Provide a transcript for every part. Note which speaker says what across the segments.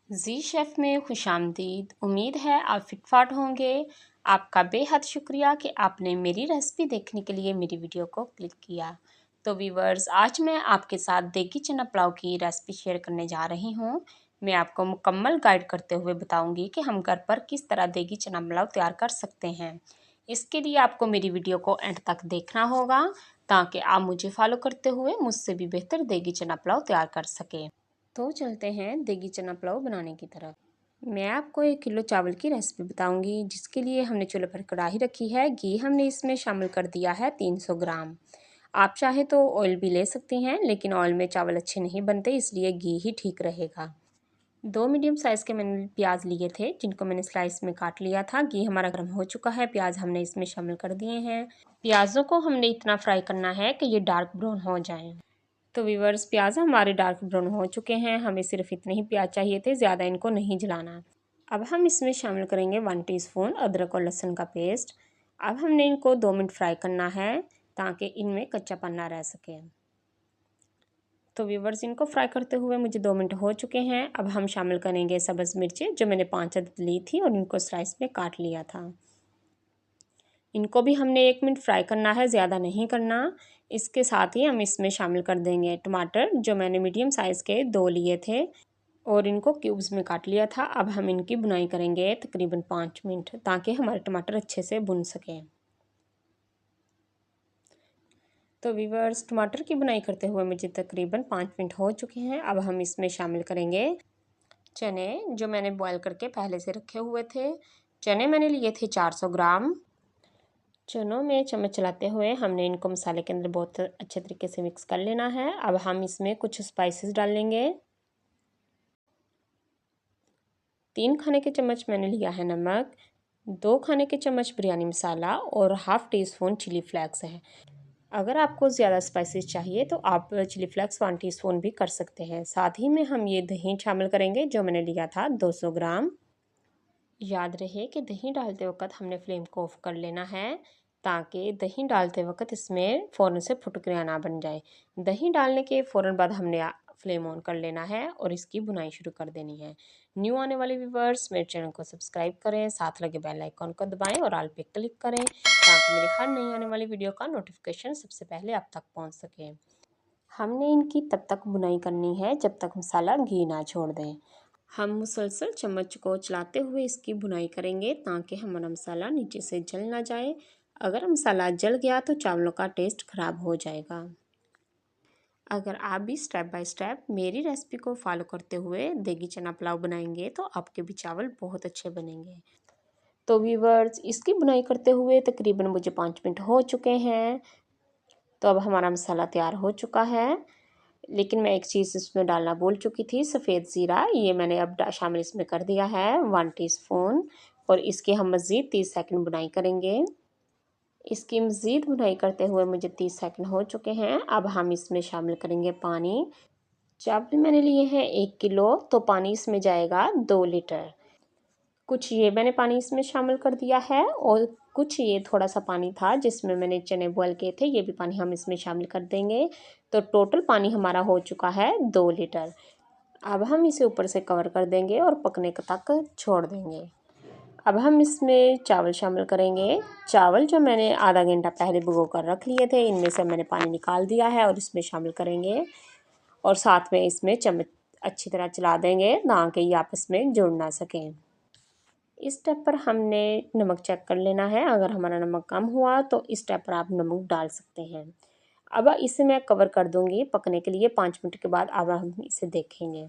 Speaker 1: जी chef में खुशामदीद। उम्मीद है आप फिट-फाट होंगे। आपका बेहद शुक्रिया कि आपने मेरी रेसिपी देखने के लिए मेरी वीडियो को क्लिक किया। तो व्यूअर्स, आज मैं आपके साथ देगी चना पुलाव की रेसिपी शेयर करने जा रही हूँ। मैं आपको मुकम्मल गाइड करते हुए बताऊँगी कि हम घर पर किस तरह देगी चना पुलाव तैयार कर सकते हैं। इसके लिए आपको मेरी वीडियो को एंड तक देखना होगा ताकि आप मुझे फ़ॉलो करते हुए मुझसे भी बेहतर देगी चना पुलाव तैयार कर सकें। तो चलते हैं देगी चना पुलाव बनाने की तरफ। मैं आपको 1 किलो चावल की रेसिपी बताऊंगी, जिसके लिए हमने चूल्हे पर कढ़ाई रखी है। घी हमने इसमें शामिल कर दिया है 300 ग्राम। आप चाहे तो ऑयल भी ले सकती हैं, लेकिन ऑयल में चावल अच्छे नहीं बनते, इसलिए घी ही ठीक रहेगा। 2 मीडियम साइज़ के मैंने प्याज लिए थे, जिनको मैंने स्लाइस में काट लिया था। घी हमारा गर्म हो चुका है, प्याज हमने इसमें शामिल कर दिए हैं। प्याज़ों को हमने इतना फ्राई करना है कि ये डार्क ब्राउन हो जाएं। तो व्यूअर्स, प्याज हमारे डार्क ब्राउन हो चुके हैं। हमें सिर्फ इतने ही प्याज चाहिए थे, ज़्यादा इनको नहीं जलाना। अब हम इसमें शामिल करेंगे 1 टीस्पून अदरक और लहसुन का पेस्ट। अब हमने इनको 2 मिनट फ्राई करना है ताकि इनमें कच्चापन ना रह सके। तो व्यूअर्स, इनको फ्राई करते हुए मुझे 2 मिनट हो चुके हैं। अब हम शामिल करेंगे सब्ज़ मिर्चें, जो मैंने 5 अदद ली थी और इनको स्लाइस में काट लिया था। इनको भी हमने 1 मिनट फ्राई करना है, ज़्यादा नहीं करना। इसके साथ ही हम इसमें शामिल कर देंगे टमाटर, जो मैंने मीडियम साइज़ के 2 लिए थे और इनको क्यूब्स में काट लिया था। अब हम इनकी बुनाई करेंगे तकरीबन 5 मिनट, ताकि हमारे टमाटर अच्छे से भुन सकें। तो व्यूअर्स, टमाटर की बुनाई करते हुए मुझे तकरीबन 5 मिनट हो चुके हैं। अब हम इसमें शामिल करेंगे चने, जो मैंने बॉयल करके पहले से रखे हुए थे। चने मैंने लिए थे 400 ग्राम। चनों में चम्मच चलाते हुए हमने इनको मसाले के अंदर बहुत अच्छे तरीके से मिक्स कर लेना है। अब हम इसमें कुछ स्पाइसेस डाल लेंगे। 3 खाने के चम्मच मैंने लिया है नमक, 2 खाने के चम्मच बिरयानी मसाला और half teaspoon chilli flakes है। अगर आपको ज़्यादा स्पाइसेस चाहिए तो आप चिली फ्लेक्स 1 टीस्पून भी कर सकते हैं। साथ ही में हम ये दही शामिल करेंगे, जो मैंने लिया था 200 ग्राम। याद रहे कि दही डालते वक्त हमने फ्लेम को ऑफ कर लेना है, ताकि दही डालते वक्त इसमें फ़ौरन से फुटकरियाँ ना बन जाए। दही डालने के फ़ौरन बाद हमने फ्लेम ऑन कर लेना है और इसकी बुनाई शुरू कर देनी है। न्यू आने वाले व्यूअर्स मेरे चैनल को सब्सक्राइब करें, साथ लगे बेल आइकन को दबाएं और ऑल पे क्लिक करें, ताकि मेरी हर नई आने वाली वीडियो का नोटिफिकेशन सबसे पहले आप तक पहुंच सके। हमने इनकी तब तक बुनाई करनी है जब तक मसाला घी ना छोड़ दें। हम मुसलसल चम्मच को चलाते हुए इसकी बुनाई करेंगे, ताकि हमारा मसाला नीचे से जल ना जाए। अगर मसाला जल गया तो चावलों का टेस्ट ख़राब हो जाएगा। अगर आप भी स्टेप बाय स्टेप मेरी रेसिपी को फॉलो करते हुए देगी चना पुलाव बनाएंगे तो आपके भी चावल बहुत अच्छे बनेंगे। तो व्यूअर्स, इसकी बुनाई करते हुए तकरीबन मुझे 5 मिनट हो चुके हैं। तो अब हमारा मसाला तैयार हो चुका है। लेकिन मैं एक चीज़ इसमें डालना भूल चुकी थी, सफ़ेद ज़ीरा। ये मैंने अब शामिल इसमें कर दिया है 1 टीस्पून, और इसकी हम मज़ीद 30 सेकंड बुनाई करेंगे। इसकी मज़ीद बुनाई करते हुए मुझे 30 सेकंड हो चुके हैं। अब हम इसमें शामिल करेंगे पानी। चावल मैंने लिए हैं 1 किलो, तो पानी इसमें जाएगा 2 लीटर। कुछ ये मैंने पानी इसमें शामिल कर दिया है और कुछ ये थोड़ा सा पानी था जिसमें मैंने चने बॉयल किए थे, ये भी पानी हम इसमें शामिल कर देंगे। तो टोटल पानी हमारा हो चुका है 2 लीटर। अब हम इसे ऊपर से कवर कर देंगे और पकने तक छोड़ देंगे। अब हम इसमें चावल शामिल करेंगे। चावल जो मैंने आधा घंटा पहले भिगो कर रख लिए थे, इनमें से मैंने पानी निकाल दिया है और इसमें शामिल करेंगे, और साथ में इसमें चम्मच अच्छी तरह चला देंगे ताकि ये आपस में जुड़ ना सकें। इस स्टेप पर हमने नमक चेक कर लेना है। अगर हमारा नमक कम हुआ तो इस स्टेप पर आप नमक डाल सकते हैं। अब इसे मैं कवर कर दूंगी पकने के लिए 5 मिनट के बाद। अब हम इसे देखेंगे।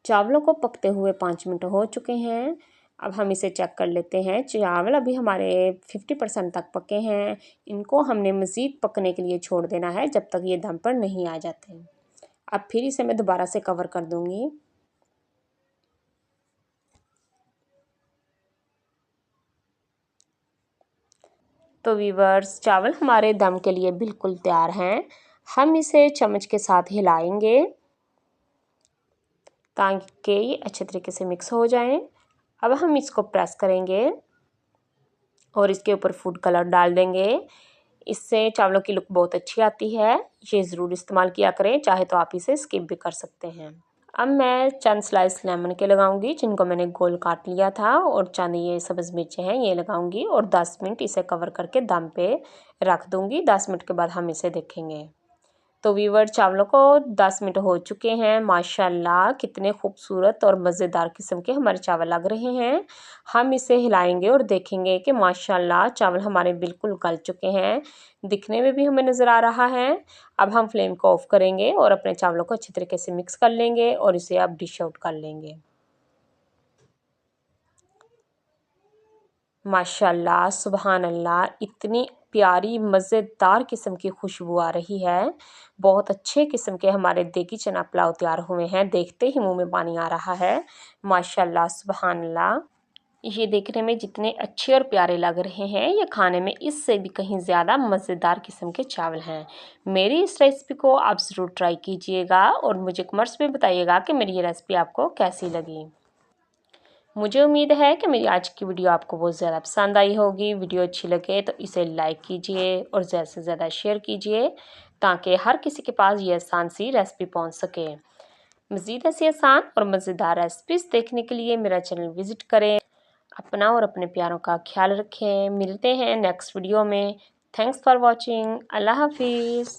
Speaker 1: चावलों को पकते हुए 5 मिनट हो चुके हैं। अब हम इसे चेक कर लेते हैं। चावल अभी हमारे 50% तक पके हैं। इनको हमने मज़ीद पकने के लिए छोड़ देना है जब तक ये दम पर नहीं आ जाते। अब फिर इसे मैं दोबारा से कवर कर दूंगी। तो व्यूअर्स, चावल हमारे दम के लिए बिल्कुल तैयार हैं। हम इसे चम्मच के साथ हिलाएंगे ताकि ये अच्छे तरीके से मिक्स हो जाएं। अब हम इसको प्रेस करेंगे और इसके ऊपर फूड कलर डाल देंगे। इससे चावलों की लुक बहुत अच्छी आती है। ये ज़रूर इस्तेमाल किया करें, चाहे तो आप इसे स्किप भी कर सकते हैं। अब मैं चंद स्लाइस लेमन के लगाऊंगी, जिनको मैंने गोल काट लिया था, और चंद ये सब्ज़ मिर्चें हैं ये लगाऊंगी, और 10 मिनट इसे कवर करके दम पे रख दूंगी। 10 मिनट के बाद हम इसे देखेंगे। तो वीवर चावलों को 10 मिनट हो चुके हैं। माशाल्लाह कितने खूबसूरत और मज़ेदार किस्म के हमारे चावल लग रहे हैं। हम इसे हिलाएंगे और देखेंगे कि माशाल्लाह चावल हमारे बिल्कुल गल चुके हैं, दिखने में भी हमें नज़र आ रहा है। अब हम फ्लेम को ऑफ करेंगे और अपने चावलों को अच्छी तरीके से मिक्स कर लेंगे और इसे अब डिश आउट कर लेंगे। माशाल्लाह सुबहान अल्लाह, इतनी प्यारी मज़ेदार किस्म की खुशबू आ रही है। बहुत अच्छे किस्म के हमारे देगी चना पुलाव तैयार हुए हैं, देखते ही मुंह में पानी आ रहा है। माशाल्लाह सुबहान अल्लाह, ये देखने में जितने अच्छे और प्यारे लग रहे हैं, ये खाने में इससे भी कहीं ज़्यादा मज़ेदार किस्म के चावल हैं। मेरी इस रेसिपी को आप ज़रूर ट्राई कीजिएगा और मुझे कमेंट्स में बताइएगा कि मेरी ये रेसिपी आपको कैसी लगी। मुझे उम्मीद है कि मेरी आज की वीडियो आपको बहुत ज़्यादा पसंद आई होगी। वीडियो अच्छी लगे तो इसे लाइक कीजिए और ज़्यादा से ज़्यादा शेयर कीजिए, ताकि हर किसी के पास ये आसान सी रेसिपी पहुंच सके। मज़ीद ऐसी आसान और मज़ेदार रेसिपीज़ देखने के लिए मेरा चैनल विज़िट करें। अपना और अपने प्यारों का ख्याल रखें। मिलते हैं नेक्स्ट वीडियो में। Thanks for watching. अल्लाह हाफिज़।